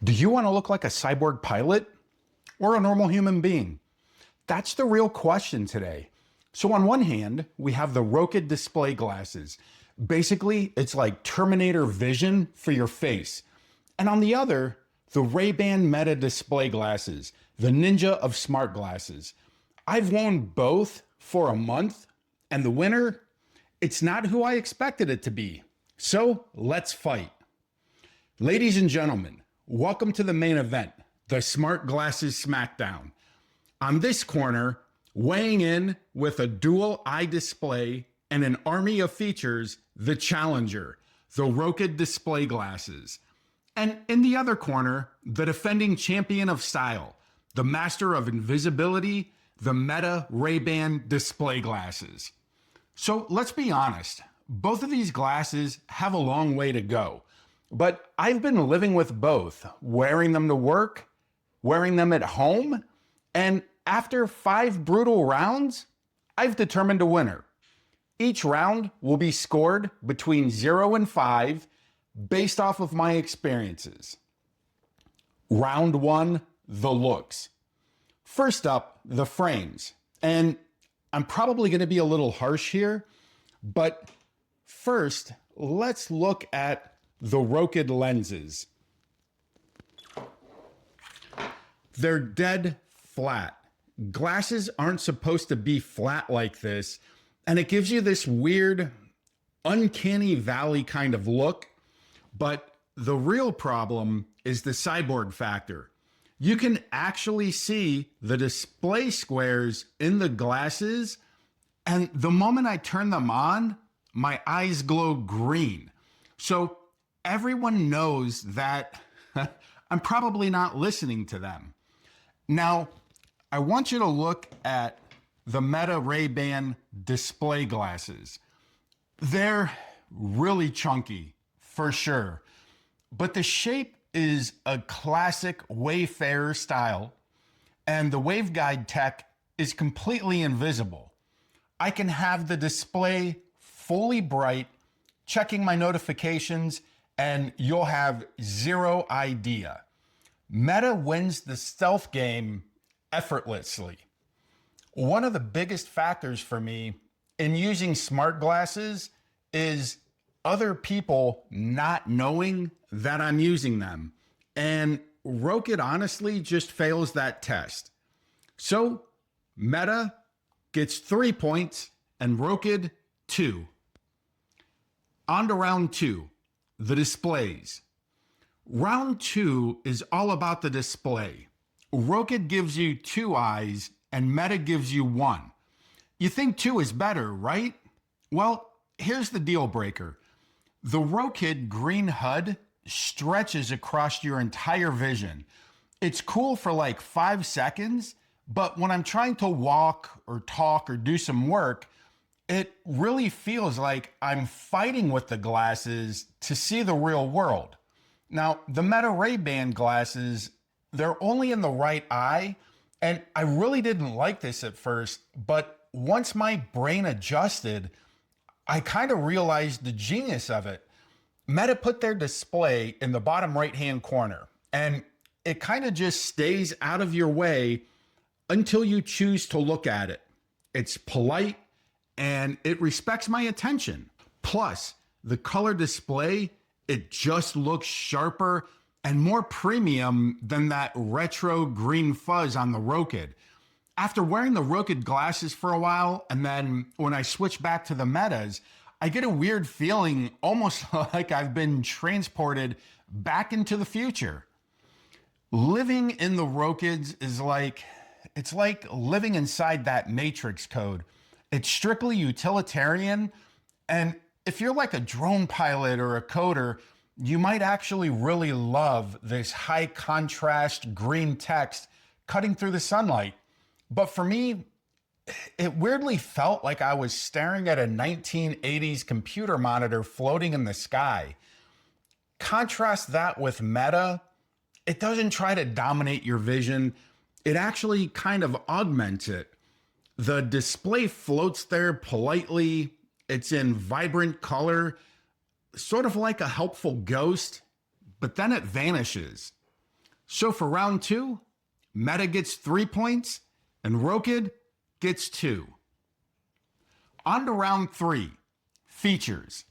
Do you want to look like a cyborg pilot or a normal human being? That's the real question today. So on one hand, we have the Rokid Display Glasses. Basically, it's like Terminator Vision for your face. And on the other, the Ray-Ban Meta Display Glasses, the ninja of smart glasses. I've worn both for a month, and the winner, it's not who I expected it to be. So let's fight. Ladies and gentlemen, welcome to the main event, the Smart Glasses Smackdown. On this corner, weighing in with a dual eye display and an army of features, the challenger, the Rokid Display Glasses. And in the other corner, the defending champion of style, the master of invisibility, the Meta Ray-Ban Display Glasses. So let's be honest, both of these glasses have a long way to go. But I've been living with both, wearing them to work, wearing them at home, and after 5 brutal rounds, I've determined a winner. Each round will be scored between 0 and 5 based off of my experiences. Round 1, the looks. First up, the frames. And I'm probably going to be a little harsh here, but first, let's look at the Rokid lenses. They're dead flat. Glasses aren't supposed to be flat like this, and it gives you this weird, uncanny valley kind of look. But the real problem is the cyborg factor. You can actually see the display squares in the glasses, and the moment I turn them on, my eyes glow green. So everyone knows that I'm probably not listening to them. Now, I want you to look at the Meta Ray-Ban display glasses. They're really chunky, for sure, but the shape is a classic Wayfarer style, and the waveguide tech is completely invisible. I can have the display fully bright, checking my notifications, and you'll have zero idea. Meta wins the stealth game effortlessly. One of the biggest factors for me in using smart glasses is other people not knowing that I'm using them. And Rokid honestly just fails that test. So Meta gets 3 points and Rokid 2. On to round 2, the displays. Round 2 is all about the display. Rokid gives you 2 eyes and Meta gives you 1. You think 2 is better, right? Well, here's the deal breaker. The Rokid green HUD stretches across your entire vision. It's cool for like 5 seconds, but when I'm trying to walk or talk or do some work, it really feels like I'm fighting with the glasses to see the real world. Now, the Meta Ray-Ban glasses, they're only in the right eye, and I really didn't like this at first, but once my brain adjusted, I kind of realized the genius of it. Meta put their display in the bottom right-hand corner, and it kind of just stays out of your way until you choose to look at it. It's polite, and it respects my attention. Plus, the color display, it just looks sharper and more premium than that retro green fuzz on the Rokid. After wearing the Rokid glasses for a while, and then when I switch back to the Metas, I get a weird feeling almost like I've been transported back into the future. Living in the Rokids is it's like living inside that Matrix code. It's strictly utilitarian, and if you're like a drone pilot or a coder, you might actually really love this high contrast green text cutting through the sunlight. But for me, it weirdly felt like I was staring at a 1980s computer monitor floating in the sky. Contrast that with Meta. It doesn't try to dominate your vision. It actually kind of augments it. The display floats there politely. It's in vibrant color, sort of like a helpful ghost, but then it vanishes. So for round 2, Meta gets 3 points and Rokid gets 2. On to round 3, features.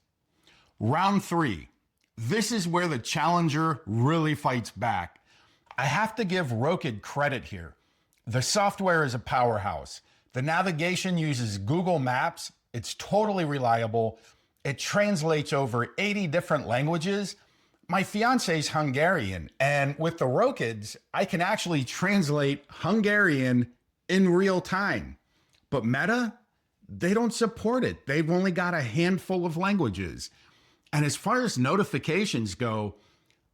Round 3, this is where the challenger really fights back. I have to give Rokid credit here. The software is a powerhouse. The navigation uses Google Maps. It's totally reliable. It translates over 80 different languages. My fiance's Hungarian, and with the Rokids, I can actually translate Hungarian in real time. But Meta, they don't support it. They've only got a handful of languages. And as far as notifications go,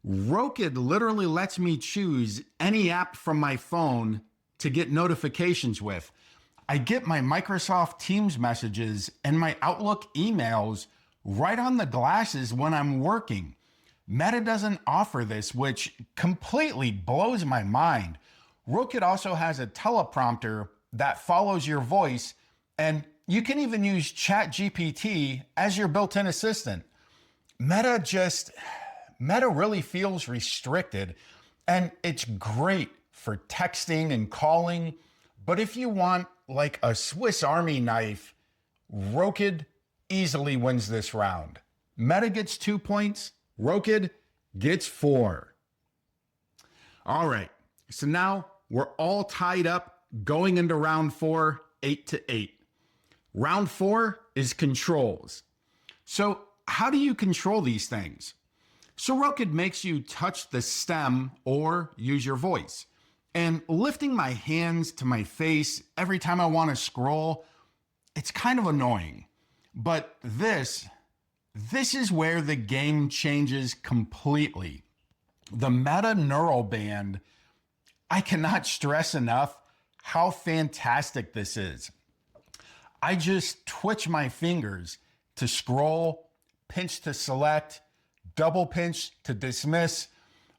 Rokid literally lets me choose any app from my phone to get notifications with. I get my Microsoft Teams messages and my Outlook emails right on the glasses when I'm working. Meta doesn't offer this, which completely blows my mind. Rokid also has a teleprompter that follows your voice, and you can even use ChatGPT as your built-in assistant. Meta really feels restricted, and it's great for texting and calling, but if you want like a Swiss Army knife, Rokid easily wins this round. Meta gets 2 points, Rokid gets 4. All right, so now we're all tied up going into round 4, 8-8. Round 4 is controls. So how do you control these things? So Rokid makes you touch the stem or use your voice. And lifting my hands to my face every time I want to scroll, it's kind of annoying. But this is where the game changes completely. The Meta neural band, I cannot stress enough how fantastic this is. I just twitch my fingers to scroll, pinch to select, double pinch to dismiss.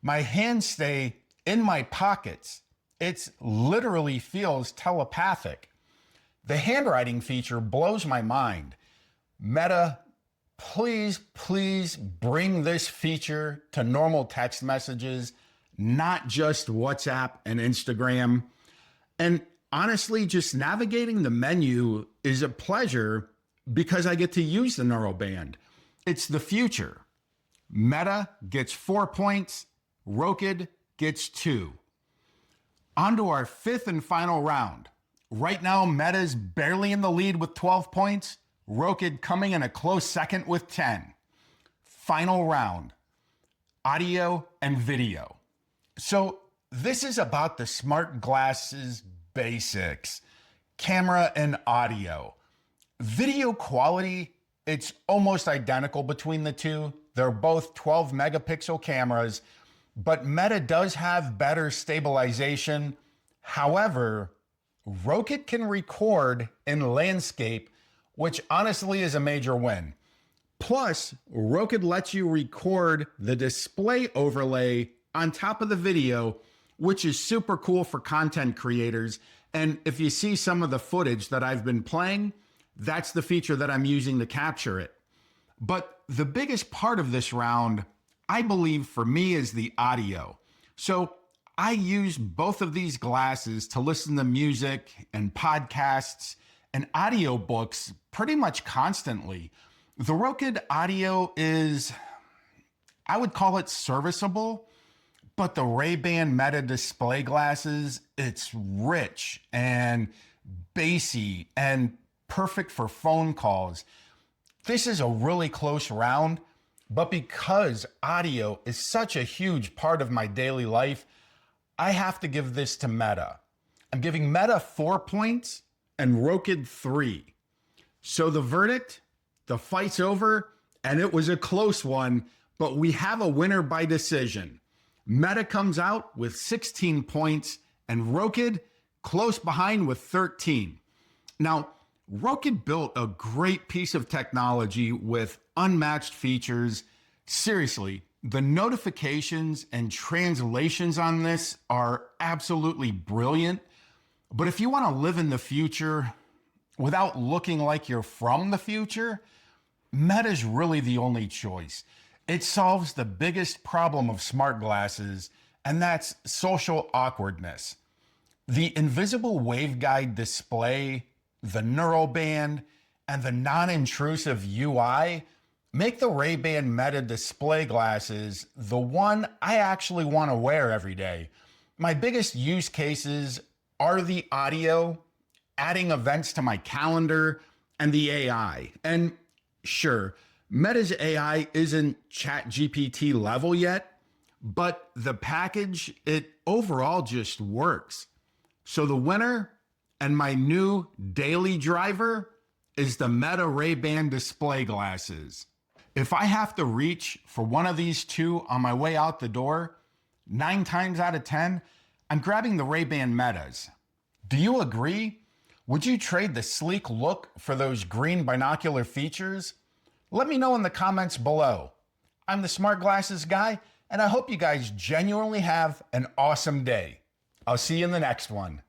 My hands stay in my pockets. It literally feels telepathic. The handwriting feature blows my mind. Meta, please bring this feature to normal text messages, not just WhatsApp and Instagram. And honestly, just navigating the menu is a pleasure because I get to use the neural band. It's the future. Meta gets 4 points, Rokid gets 2. On to our 5th and final round. Right now, Meta's barely in the lead with 12 points, Rokid coming in a close second with 10. Final round, audio and video. So this is about the smart glasses basics, camera and audio. Video quality, it's almost identical between the two. They're both 12 megapixel cameras, but Meta does have better stabilization. However, Rokid can record in landscape, which honestly is a major win. Plus, Rokid lets you record the display overlay on top of the video, which is super cool for content creators. And if you see some of the footage that I've been playing, that's the feature that I'm using to capture it. But the biggest part of this round, I believe for me, is the audio. So I use both of these glasses to listen to music and podcasts and audiobooks pretty much constantly. The Rokid audio is, I would call it serviceable, but the Ray-Ban Meta Display Glasses, it's rich and bassy and perfect for phone calls. This is a really close round, but because audio is such a huge part of my daily life, I have to give this to Meta. I'm giving Meta 4 points and Rokid 3. So the verdict, the fight's over, and it was a close one, but we have a winner by decision. Meta comes out with 16 points and Rokid close behind with 13. Now, Rokid built a great piece of technology with unmatched features. Seriously, the notifications and translations on this are absolutely brilliant. But if you want to live in the future without looking like you're from the future, Meta's really the only choice. It solves the biggest problem of smart glasses, and that's social awkwardness. The invisible waveguide display, the neural band, and the non-intrusive UI make the Ray-Ban Meta display glasses the one I actually want to wear every day. My biggest use cases are the audio, adding events to my calendar, and the AI. And sure, Meta's AI isn't ChatGPT level yet, but the package, it overall just works. So the winner and my new daily driver is the Meta Ray-Ban display glasses. If I have to reach for one of these two on my way out the door, 9 times out of 10, I'm grabbing the Ray-Ban Metas. Do you agree? Would you trade the sleek look for those green binocular features? Let me know in the comments below. I'm the Smart Glasses Guy, and I hope you guys genuinely have an awesome day. I'll see you in the next one.